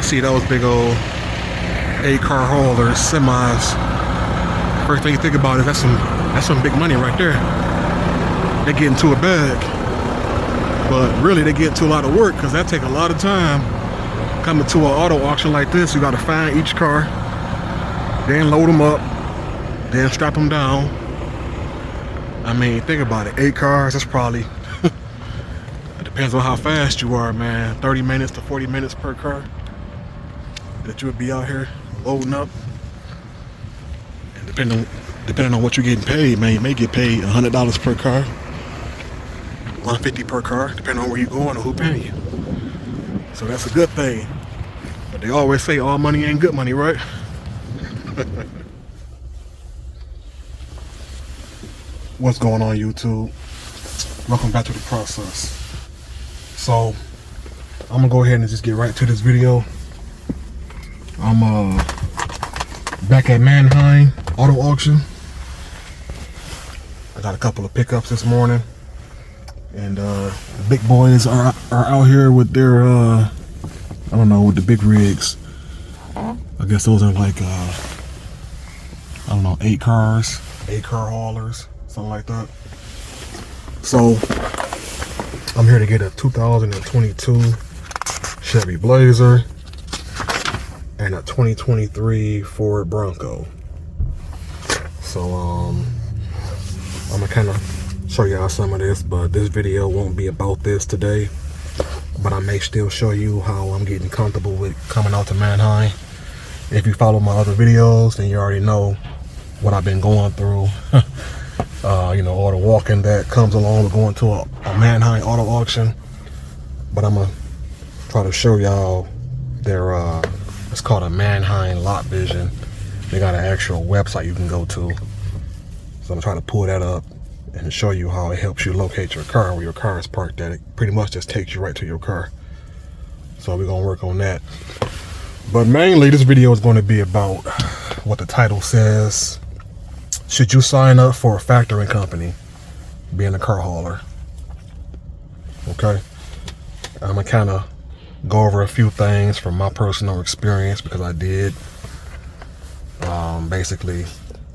see those big old 8-car haulers, semis, first thing you think about is that's some big money right there. They get into a bag, but really they get into a lot of work because that take a lot of time. Coming to an auto auction like this, you got to find each car, then load them up, then strap them down. I mean, think about it. 8 cars, that's probably it depends on how fast you are, man. 30 minutes to 40 minutes per car that you would be out here loading up. And depending on what you're getting paid, man, you may get paid $100 per car, $150 per car, depending on where you're going or who paying you. So that's a good thing. But they always say all money ain't good money, right? What's going on, YouTube? Welcome back to the process. So I'm gonna go ahead and just get right to this video. I'm back at Manheim Auto Auction. I got a couple of pickups this morning, and the big boys are out here with their I don't know, with the big rigs. I guess those are like I don't know, 8-car haulers, something like that. So I'm here to get a 2022 Chevy Blazer and a 2023 Ford Bronco. So I'm gonna kind of show y'all some of this, but this video won't be about this today. But I may still show you how I'm getting comfortable with coming out to Manheim. If you follow my other videos, then you already know what I've been going through. You know, all the walking that comes along with going to a Manheim auto auction. But I'm gonna try to show y'all their it's called a Manheim Lot Vision. They got an actual website you can go to. So I'm gonna try to pull that up and show you how it helps you locate your car, where your car is parked at. It pretty much just takes you right to your car. So we're gonna work on that. But mainly this video is going to be about what the title says. Should you sign up for a factoring company being a car hauler? Okay. I'm gonna kind of go over a few things from my personal experience, because I did basically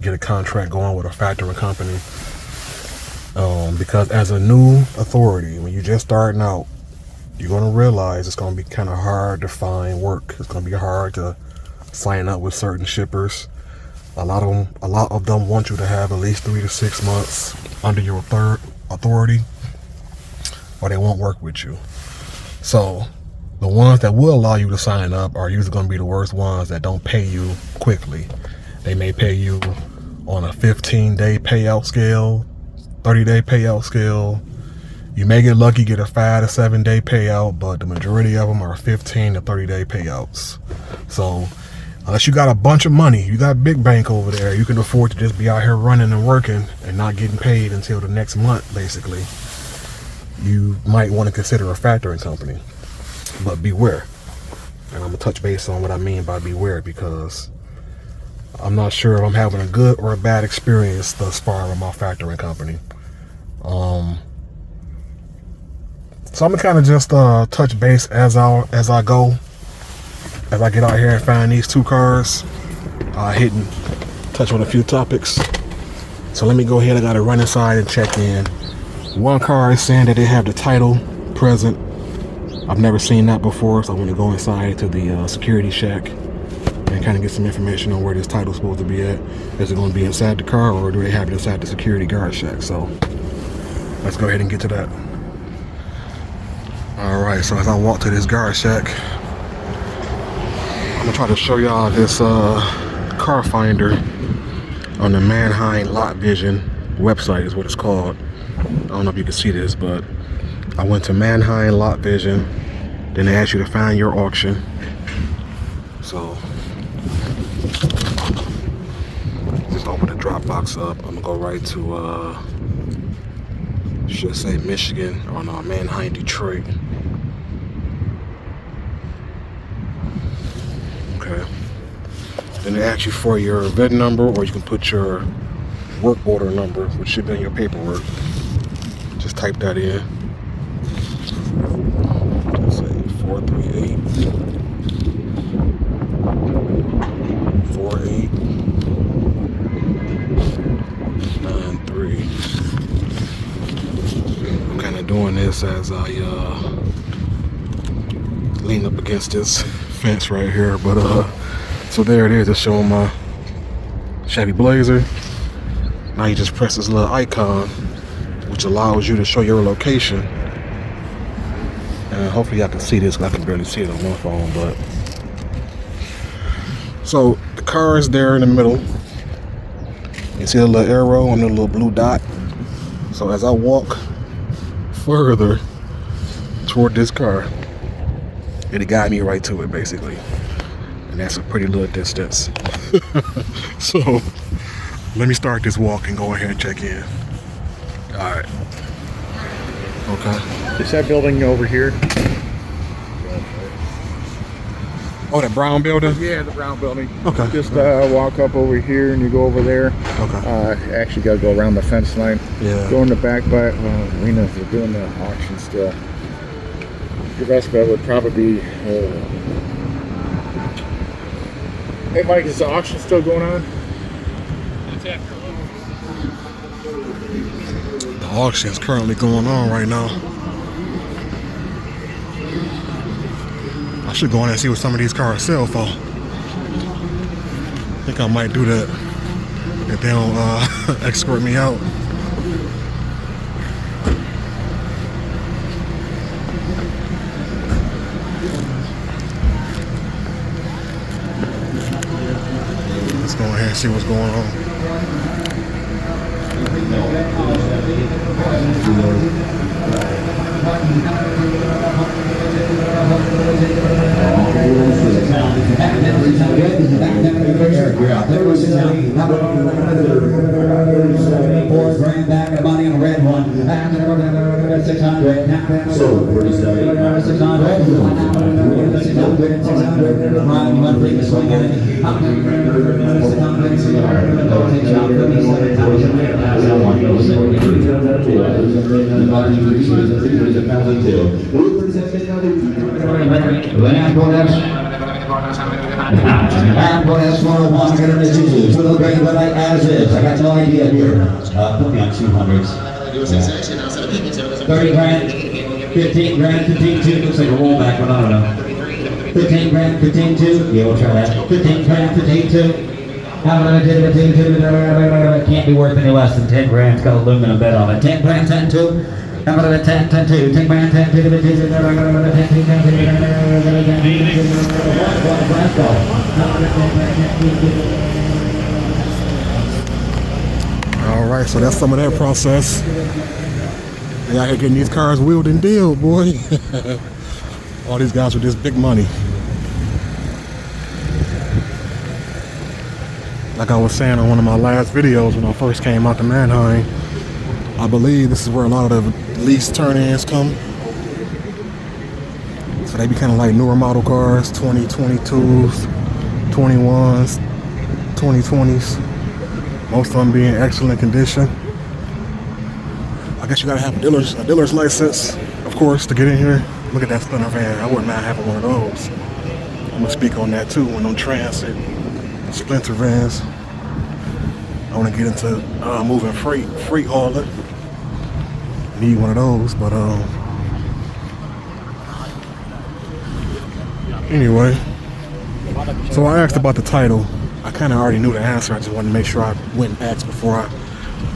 get a contract going with a factoring company. Because as a new authority, when you're just starting out, you're gonna realize it's gonna be kind of hard to find work. It's gonna be hard to sign up with certain shippers. A lot of them want you to have at least 3 to 6 months under your third authority, or they won't work with you. So the ones that will allow you to sign up are usually going to be the worst ones that don't pay you quickly. They may pay you on a 15-day payout scale, 30-day payout scale. You may get lucky, get a 5 to 7-day payout, but the majority of them are 15 to 30-day payouts. So unless you got a bunch of money, you got big bank over there, you can afford to just be out here running and working and not getting paid until the next month, basically. You might want to consider a factoring company. But beware. And I'm going to touch base on what I mean by beware, because I'm not sure if I'm having a good or a bad experience thus far with my factoring company. So I'm going to kind of just touch base as I go. As I get out here and find these 2 cars, hit and touch on a few topics. So let me go ahead. I got to run inside and check in. One car is saying that they have the title present. I've never seen that before, so I'm going to go inside to the security shack and kind of get some information on where this title's supposed to be at. Is it going to be inside the car, or do they have it inside the security guard shack? So let's go ahead and get to that. Alright, so as I walk to this guard shack, I'm gonna try to show y'all this car finder on the Manheim Lot Vision website is what it's called. I don't know if you can see this, but I went to Manheim Lot Vision, then they ask you to find your auction. So just open the drop box up. I'm gonna go right to should say Michigan, or no, Manheim, Detroit. Okay. Then they ask you for your VIN number, or you can put your work order number, which should be in your paperwork. Just type that in. Let's say 438. this as I lean up against this fence right here. But so there it is. It's showing my Chevy Blazer. Now you just press this little icon, which allows you to show your location. And hopefully I can see this, because I can barely see it on my phone. But so the car is there in the middle. You see the little arrow and the little blue dot. So as I walk further toward this car, it'll guide me right to it, basically. And that's a pretty little distance. So let me start this walk and go ahead and check in. All right. Okay. Is that building over here? Oh, that brown building? Yeah, the brown building. Okay. Just walk up over here and you go over there. Okay. Actually got to go around the fence line. Yeah. Go in the back by arena. They're doing the auction still. Your best bet would probably be. Hey, Mike, is the auction still going on? The auction is currently going on right now. I should go in and see what some of these cars sell for. I think I might do that if they don't escort me out. Let's go ahead and see what's going on. $4,000 back of money on the red one. 600. So, 600. 600. Ryan, you want to bring this one in? 600. I got no idea here. Put me on 200s. 30 grand, 15 grand, 15 2. Looks like a rollback, but I don't know. 15 grand, 15 2. Yeah, we'll try that. 15 grand, 15 2. How about I did 15 2? It can't be worth any less than 10 grand. It's got an aluminum bed on it. 10 grand, 10 2. How about a 10 10 2? 10 grand, 10 2. 10 All right, so that's some of that process. They out here getting these cars wheeled and dealed, boy. All these guys with this big money. Like I was saying on one of my last videos when I first came out to Manheim, I believe this is where a lot of the lease turn-ins come. So they be kind of like newer model cars, 2022s, 21s, 2020s. Most of them being in excellent condition. I guess you gotta have a dealer's license, of course, to get in here. Look at that Splinter van. I wouldn't mind having one of those. I'm gonna speak on that too when I'm transit. Splinter vans. I want to get into moving freight hauling. Need one of those, but anyway. So I asked about the title. I kind of already knew the answer. I just wanted to make sure I went and asked before I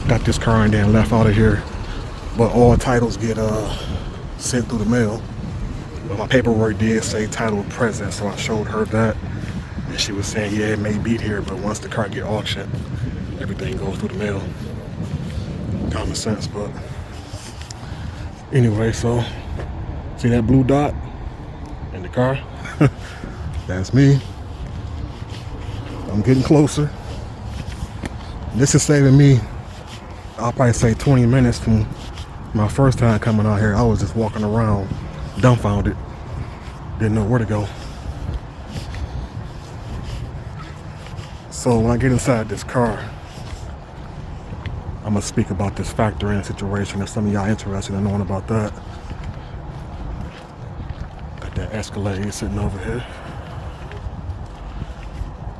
got this car and then left out of here. But all titles get sent through the mail. But my paperwork did say title present, so I showed her that. And she was saying, yeah, it may be here, but once the car get auctioned, everything goes through the mail. Common sense, but anyway, so see that blue dot in the car? That's me. I'm getting closer. This is saving me, I'll probably say 20 minutes from my first time coming out here. I was just walking around dumbfounded. Didn't know where to go. So when I get inside this car, I'm gonna speak about this factor-in situation if some of y'all interested in knowing about that. Got that Escalade sitting over here.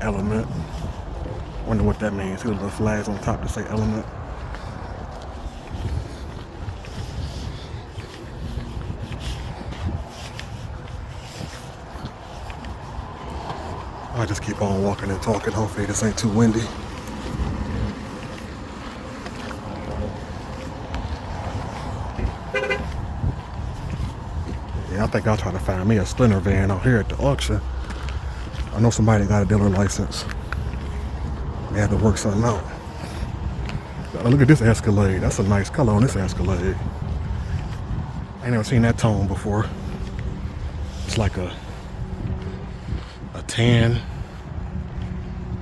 Element. Wonder what that means. See the little flags on top that say Element. I just keep on walking and talking. Hopefully this ain't too windy. Yeah, I think I'll try to find me a Splinter van out here at the auction. I know somebody that got a dealer license. They had to work something out. Oh, look at this Escalade. That's a nice color on this Escalade. I ain't never seen that tone before. It's like a tan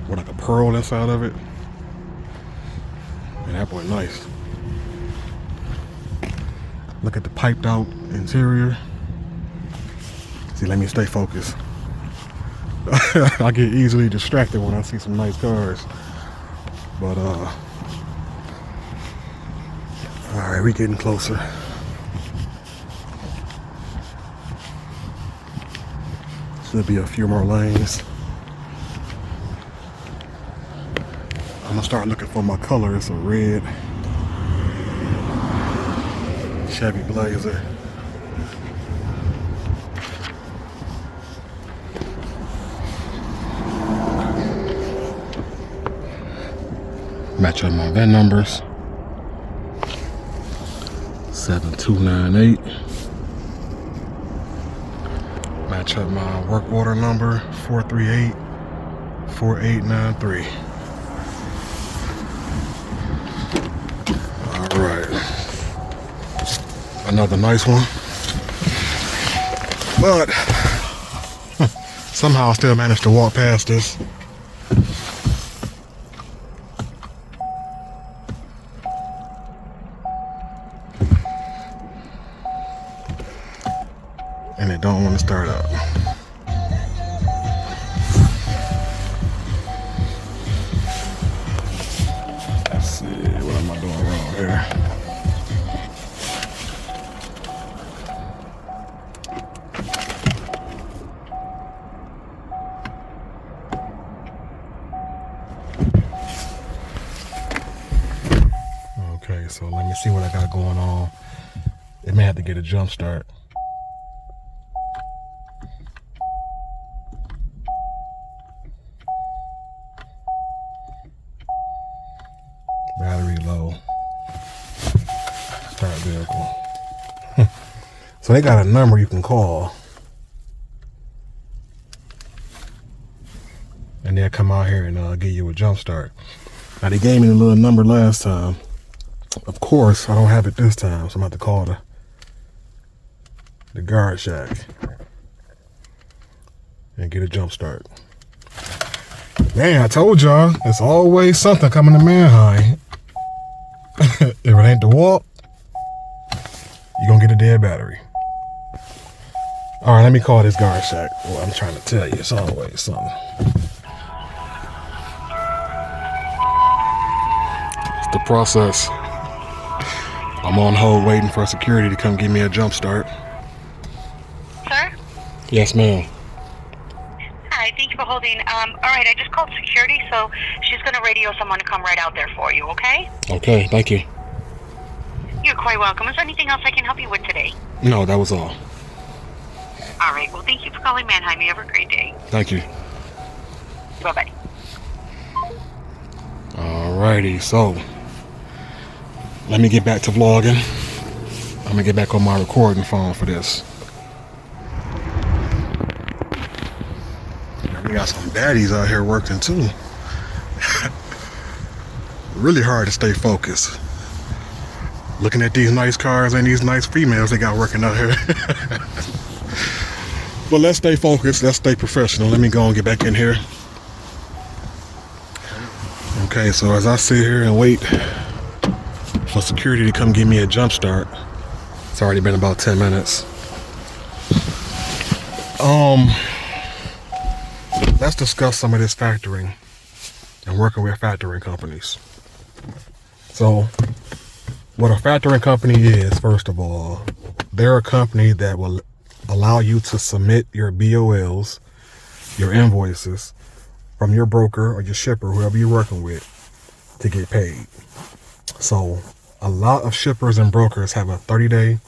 with like a pearl inside of it. And that boy nice. Look at the piped out interior. See, let me stay focused. I get easily distracted when I see some nice cars. But alright, we getting closer. Should be a few more lanes. I'm gonna start looking for my color. It's a red Chevy Blazer. Match up my VIN numbers. 7298. Match up my work order number 438-4893. All right, another nice one, but somehow I still managed to walk past this. And it don't want to start up. Let's see, what am I doing wrong here? Okay, so let me see what I got going on. It may have to get a jump start. Battery low. Start vehicle. So they got a number you can call. And they'll come out here and give you a jump start. Now they gave me a little number last time. Of course, I don't have it this time, so I'm about to call the guard shack and get a jump start. Man, I told y'all, there's always something coming to Manheim. If it ain't the walk, you're gonna get a dead battery. All right, let me call this guard shack. Well, I'm trying to tell you, it's always something. It's the process. I'm on hold waiting for security to come give me a jump start. Sir? Yes, ma'am. Hi, thank you for holding. All right, I just called security, so she's going to radio someone to come right out there for you, okay? Okay, thank you. You're quite welcome. Is there anything else I can help you with today? No, that was all. All right, well, thank you for calling Manheim. You have a great day. Thank you. Bye-bye. Alrighty, so let me get back to vlogging. I'm gonna get back on my recording phone for this. We got some baddies out here working too. Really hard to stay focused. Looking at these nice cars and these nice females they got working out here. But let's stay focused, let's stay professional. Let me go and get back in here. Okay, so as I sit here and wait for security to come give me a jump start, it's already been about 10 minutes. Let's discuss some of this factoring and working with factoring companies. So what a factoring company is, first of all, they're a company that will allow you to submit your BOLs, your invoices from your broker or your shipper, whoever you're working with, to get paid. So a lot of shippers and brokers have a 30-day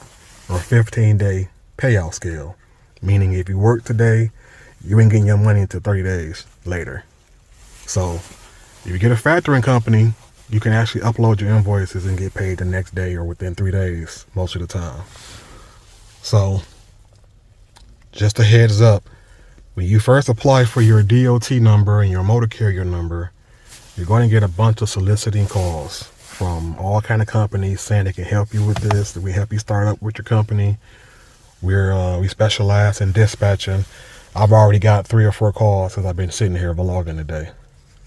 or 15-day payout scale, meaning if you work today you ain't getting your money until 30 days later. So if you get a factoring company, you can actually upload your invoices and get paid the next day or within 3 days most of the time. So just a heads up, when you first apply for your DOT number and your motor carrier number, you're going to get a bunch of soliciting calls from all kind of companies saying they can help you with this, that we help you start up with your company. We specialize in dispatching. I've already got 3 or 4 calls since I've been sitting here vlogging today.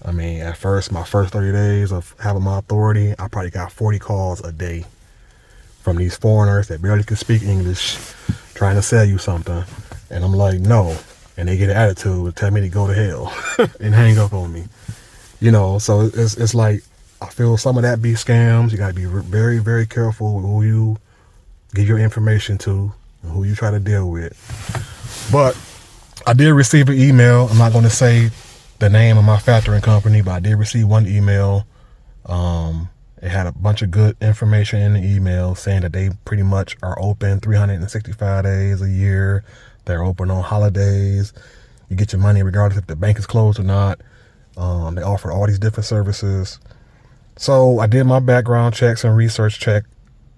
I mean, at first, my first 30 days of having my authority, I probably got 40 calls a day from these foreigners that barely can speak English trying to sell you something. And I'm like, no. And they get an attitude and tell me to go to hell and hang up on me. You know, so it's like, I feel some of that be scams. You got to be very, very careful with who you give your information to and who you try to deal with. But I did receive an email. I'm not going to say the name of my factoring company, but I did receive one email. It had a bunch of good information in the email saying that they pretty much are open 365 days a year. They're open on holidays. You get your money regardless if the bank is closed or not. They offer all these different services. So I did my background checks and research check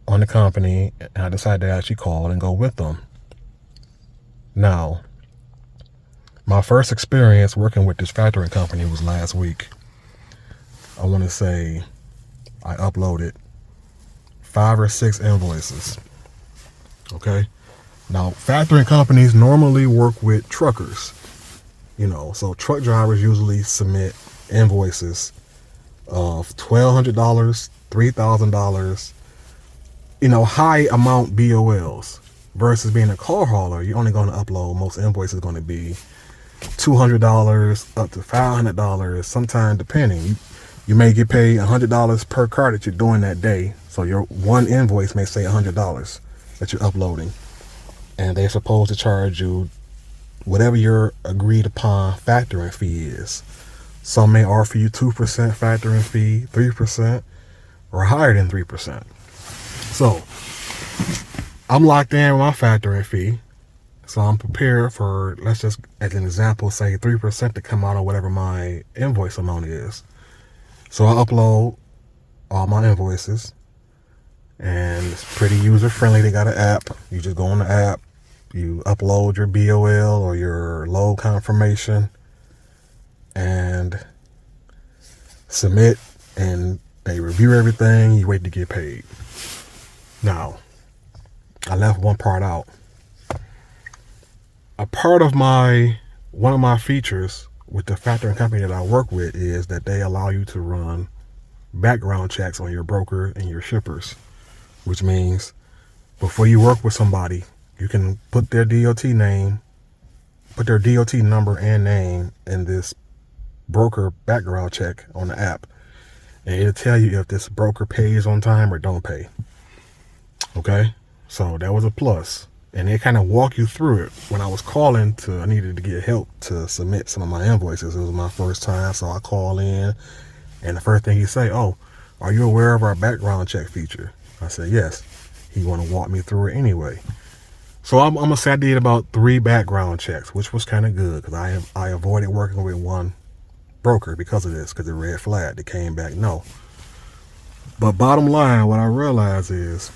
on the company, and I decided to actually call and go with them. Now, my first experience working with this factoring company was last week. I want to say I uploaded 5 or 6 invoices. Okay. Now, factoring companies normally work with truckers. You know, so truck drivers usually submit invoices of $1,200, $3,000, you know, high amount BOLs, versus being a car hauler. You're only going to upload, most invoices going to be $200 up to $500, sometimes depending. You may get paid $100 per car that you're doing that day. So your one invoice may say $100 that you're uploading. And they're supposed to charge you whatever your agreed upon factoring fee is. Some may offer you 2% factoring fee, 3%, or higher than 3%. So I'm locked in with my factoring fee. So I'm prepared for, let's just, as an example, say 3% to come out of whatever my invoice amount is. So I upload all my invoices, and it's pretty user friendly. They got an app. You just go on the app, you upload your BOL or your load confirmation and submit, and they review everything. You wait to get paid. Now, I left one part out. A part of one of my features with the factoring company that I work with is that they allow you to run background checks on your broker and your shippers, which means before you work with somebody, you can put their DOT name, put their DOT number and name in this broker background check on the app, and it'll tell you if this broker pays on time or don't pay. Okay, so that was a plus. And they kind of walk you through it. When I was calling I needed to get help to submit some of my invoices. It was my first time, so I call in, and the first thing he say, "Oh, are you aware of our background check feature?" I said, "Yes." He want to walk me through it anyway. So I'm gonna say I did about 3 background checks, which was kind of good because I avoided working with one broker because of this, because the red flag, they came back no. But bottom line, what I realized is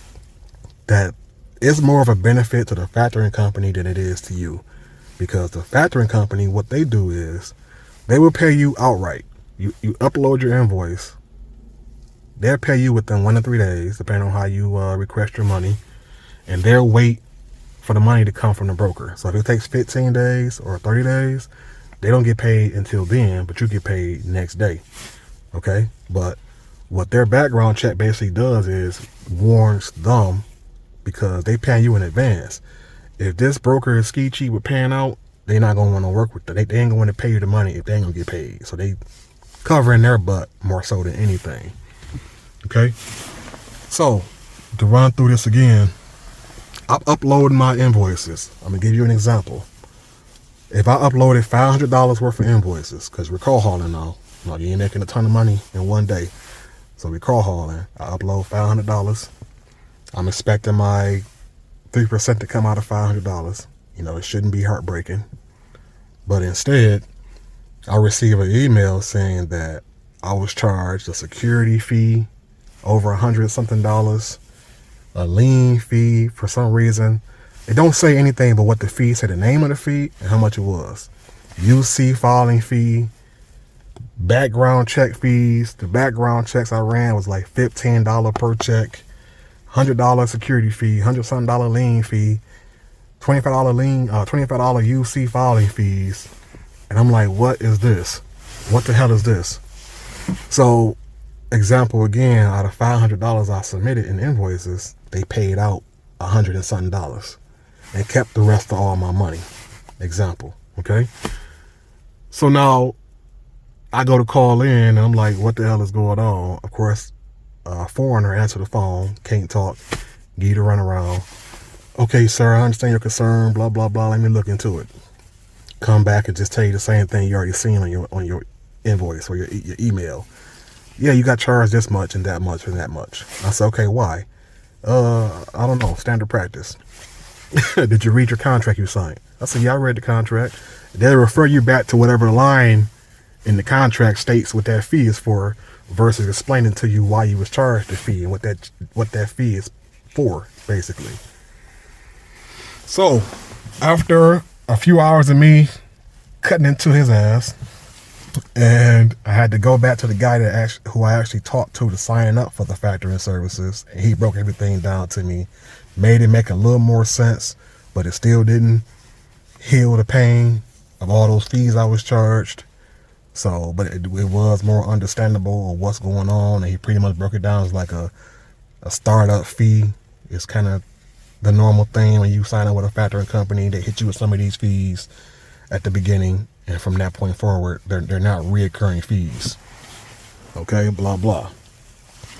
that it's more of a benefit to the factoring company than it is to you, because the factoring company, what they do is they will pay you outright. You upload your invoice, they'll pay you within 1 to 3 days, depending on how you request your money, and they'll wait for the money to come from the broker. So if it takes 15 days or 30 days, they don't get paid until then, but you get paid next day. Okay, but what their background check basically does is warns them, because they pay you in advance. If this broker is ski cheap with paying out, they're not going to want to work with them. They ain't going to want to pay you the money if they ain't going to get paid. So they covering their butt more so than anything. Okay? So, to run through this again, I'm uploading my invoices. I'm going to give you an example. If I uploaded $500 worth of invoices, because we're call hauling now. You ain't making a ton of money in one day. So we call hauling. I upload $500. I'm expecting my 3% to come out of $500. You know, it shouldn't be heartbreaking. But instead, I received an email saying that I was charged a security fee over $100 something, a lien fee for some reason. It don't say anything but what the fee said, the name of the fee and how much it was. UC filing fee, background check fees. The background checks I ran was like $15 per check, $100 security fee, $100 something lien fee, $25 UC filing fees. And I'm like, what is this? What the hell is this? So, example again, out of $500 I submitted in invoices, they paid out $100 and something and kept the rest of all my money. Example, okay? So now I go to call in and I'm like, what the hell is going on? Of course, a foreigner answered the phone, can't talk, give you the runaround. Okay, sir, I understand your concern, blah, blah, blah. Let me look into it. Come back and just tell you the same thing you already seen on your invoice or your email. Yeah, you got charged this much and that much and that much. I said, okay, why? I don't know, standard practice. Did you read your contract you signed? I said, yeah, I read the contract. They'll refer you back to whatever line in the contract states what that fee is for, versus explaining to you why you was charged the fee and what that fee is for, basically. So, after a few hours of me cutting into his ass, and I had to go back to the guy who I actually talked to sign up for the factoring services, and he broke everything down to me, made it make a little more sense, but it still didn't heal the pain of all those fees I was charged. So, but it was more understandable of what's going on, and he pretty much broke it down as like a startup fee. It's kind of the normal thing when you sign up with a factoring company. They hit you with some of these fees at the beginning, and from that point forward, they're not reoccurring fees. Okay, blah, blah.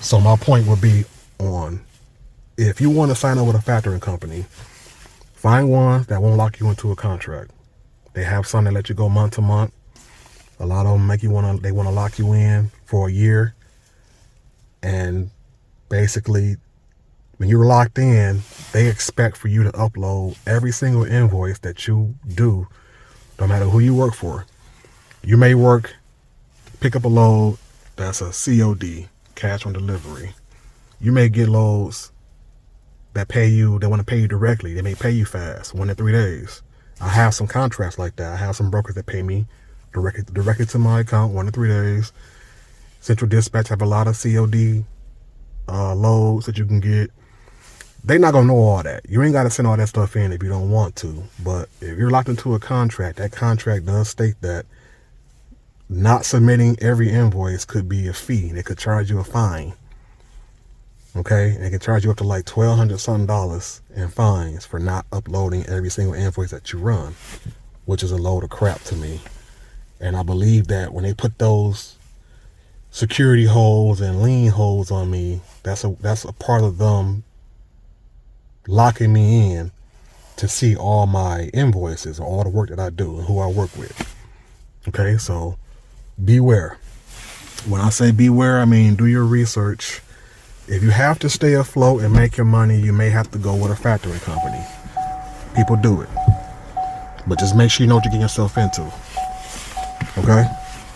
So my point would be on, if you want to sign up with a factoring company, find one that won't lock you into a contract. They have some that let you go month to month. A lot of them they want to lock you in for a year. And basically, when you're locked in, they expect for you to upload every single invoice that you do, no matter who you work for. You may pick up a load that's a COD, cash on delivery. You may get loads that want to pay you directly. They may pay you fast, 1 to 3 days. I have some contracts like that. I have some brokers that pay me directly to my account, 1 to 3 days. Central Dispatch have a lot of COD loads that you can get. They're not gonna know all that. You ain't gotta send all that stuff in if you don't want to. But if you're locked into a contract, that contract does state that not submitting every invoice could be a fee. They could charge you a fine. Okay, and they can charge you up to like $1,200 something in fines for not uploading every single invoice that you run, which is a load of crap to me. And I believe that when they put those security holes and lien holes on me, that's a part of them locking me in to see all my invoices or all the work that I do and who I work with. Okay, so beware. When I say beware, I mean do your research. If you have to stay afloat and make your money, you may have to go with a factoring company. People do it. But just make sure you know what you're getting yourself into. Okay?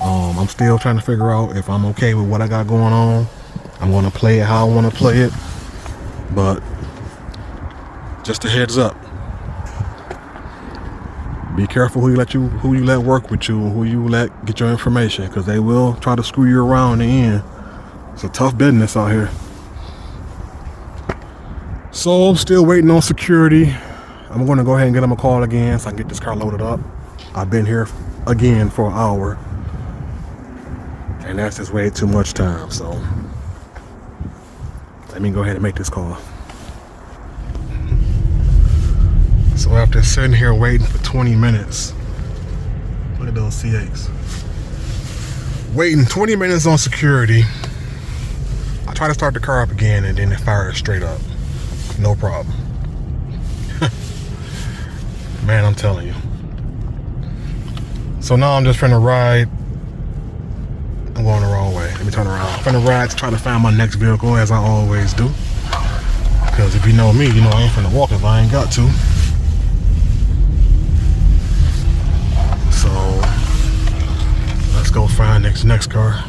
I'm still trying to figure out if I'm okay with what I got going on. I'm going to play it how I want to play it. But just a heads up. Be careful who you let work with you and who you let get your information, because they will try to screw you around in the end. It's a tough business out here. So I'm still waiting on security. I'm going to go ahead and get them a call again so I can get this car loaded up. I've been here again for an hour, and that's just way too much time. So let me go ahead and make this call. So after sitting here waiting for 20 minutes, look at those C8s. Waiting 20 minutes on security. I try to start the car up again and then it fires straight up. No problem. Man, I'm telling you. So now I'm just trying to ride. I'm going the wrong way. Let me turn around. I'm trying to ride to try to find my next vehicle, as I always do. Because if you know me, you know I ain't finna walk if I ain't got to. So find this next car.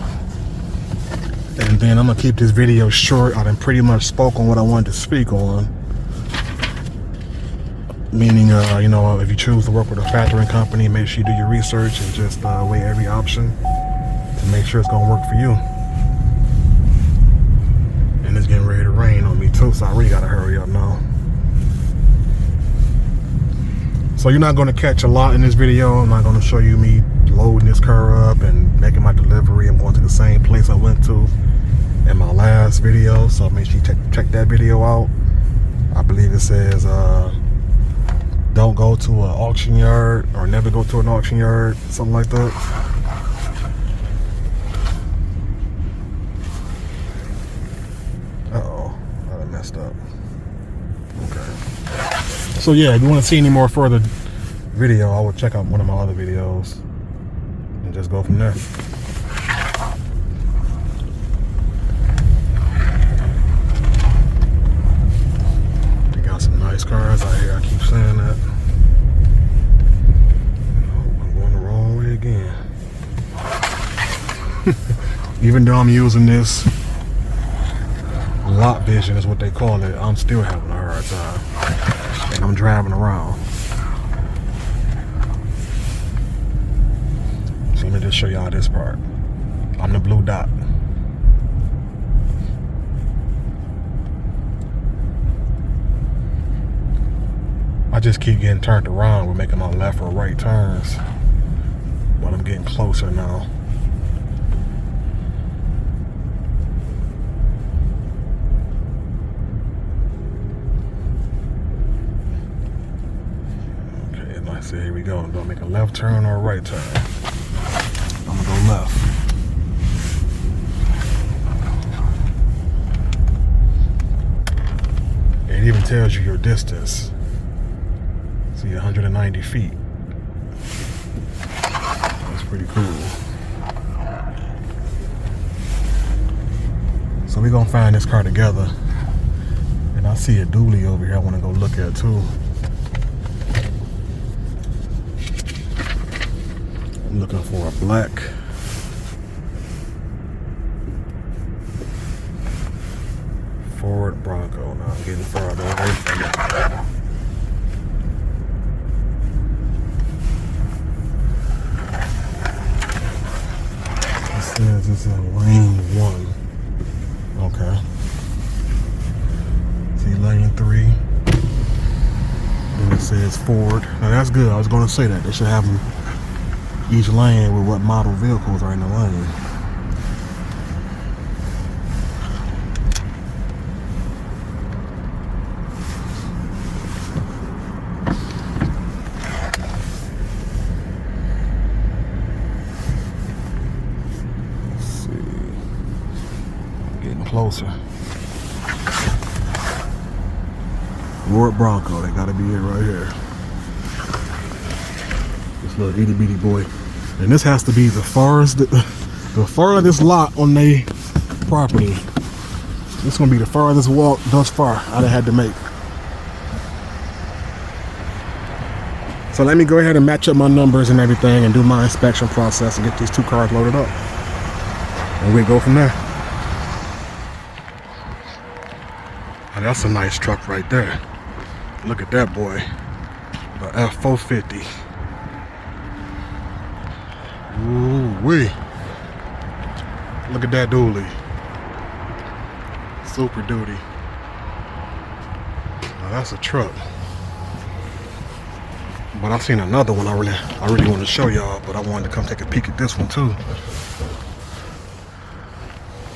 And then I'm gonna keep this video short. I done pretty much spoke on what I wanted to speak on. Meaning, you know, if you choose to work with a factoring company, make sure you do your research and just weigh every option to make sure it's gonna work for you. And it's getting ready to rain on me too, so I really gotta hurry up now. So you're not gonna catch a lot in this video. I'm not gonna show you me loading this car up and making my delivery. I'm going to the same place I went to in my last video, so make sure you check that video out. I believe it says don't go to an auction yard, or never go to an auction yard, something like that. Uh-oh, I messed up. Okay. So yeah, if you want to see any more further video, I will check out one of my other videos and just go from there. We got some nice cars out here, I keep saying that. Oh, I'm going the wrong way again. Even though I'm using this lot vision is what they call it, I'm still having a hard time. And I'm driving around. So let me just show y'all this part. I'm the blue dot. I just keep getting turned around with making my left or right turns. But I'm getting closer now. Okay, and I say here we go. Do I make a left turn or a right turn? I'm gonna go left. It even tells you your distance. See, 190 feet. That's pretty cool. So we're gonna find this car together. And I see a dually over here I wanna go look at too. I'm looking for a black Ford Bronco. Now I'm getting farther away from it. Says it's in lane 1. Okay. See lane 3. Then it says Ford. Now that's good. I was going to say that. They should have them each lane with what model vehicles are in the lane. Closer. Ford Bronco, they gotta be it right here. This little itty bitty boy. And this has to be the farthest lot on their property. This is gonna be the farthest walk thus far I had to make. So let me go ahead and match up my numbers and everything and do my inspection process and get these two cars loaded up. And we go from there. Oh, that's a nice truck right there. Look at that boy. The F450. Ooh wee. Look at that dually. Super duty. Now that's a truck. But I've seen another one I really want to show y'all, but I wanted to come take a peek at this one too.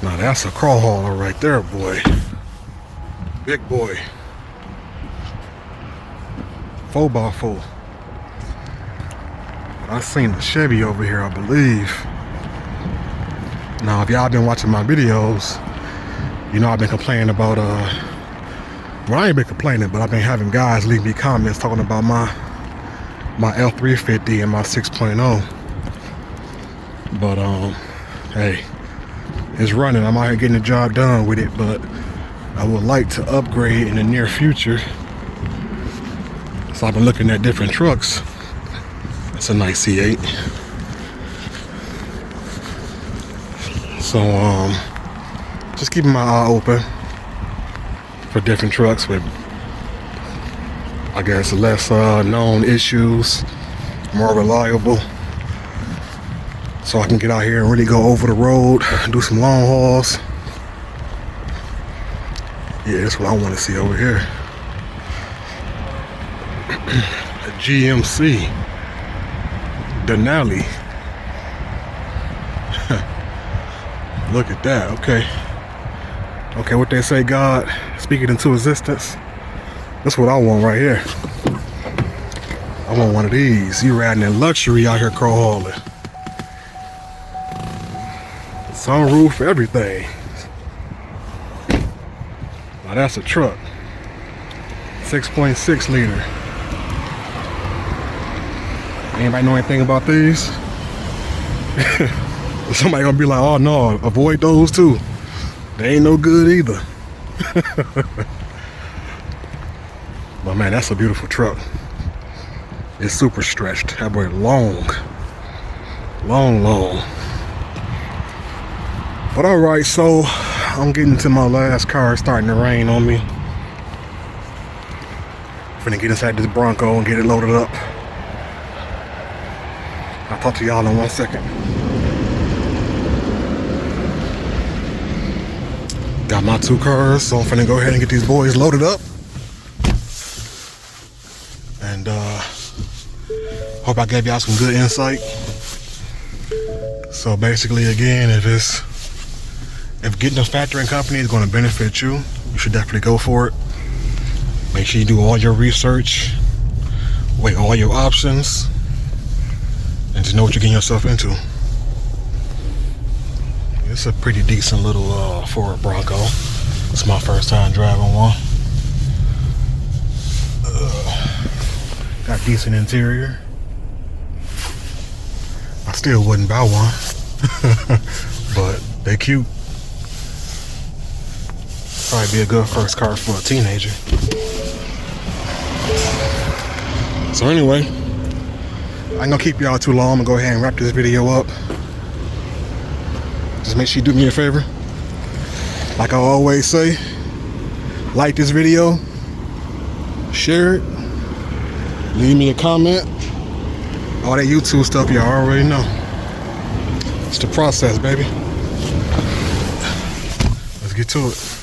Now that's a crawl hauler right there, boy. Big boy. 4x4. But I seen the Chevy over here, I believe. Now if y'all been watching my videos, you know I've been complaining about well, I ain't been complaining, but I've been having guys leave me comments talking about my L350 and my 6.0. But hey, it's running. I'm out here getting the job done with it, but I would like to upgrade in the near future. So I've been looking at different trucks. That's a nice C8. So just keeping my eye open for different trucks with, I guess, less known issues, more reliable, so I can get out here and really go over the road, do some long hauls. Yeah, that's what I want to see over here. A GMC Denali. Look at that. Okay, what they say, God, speak it into existence. That's what I want right here. I want one of these. You riding in luxury out here crawl hauling. Sunroof, everything. Now that's a truck. 6.6 liter. Anybody know anything about these? Somebody gonna be like, oh no, avoid those too. They ain't no good either. But man, that's a beautiful truck. It's super stretched. That boy long. But alright, so I'm getting to my last car. It's starting to rain on me. Finna get inside this Bronco and get it loaded up. I'll talk to y'all in 1 second. Got my 2 cars, so I'm finna go ahead and get these boys loaded up. And hope I gave y'all some good insight. So basically, again, if getting a factoring company is going to benefit you, you should definitely go for it. Make sure you do all your research, weigh all your options, and just know what you're getting yourself into. It's a pretty decent little Ford Bronco. It's my first time driving one. Got decent interior. I still wouldn't buy one, but they cute. Probably be a good first car for a teenager. So anyway, I ain't gonna keep y'all too long. I'm gonna go ahead and wrap this video up. Just make sure you do me a favor. Like I always say, like this video, share it, leave me a comment. All that YouTube stuff y'all already know. It's the process, baby. Let's get to it.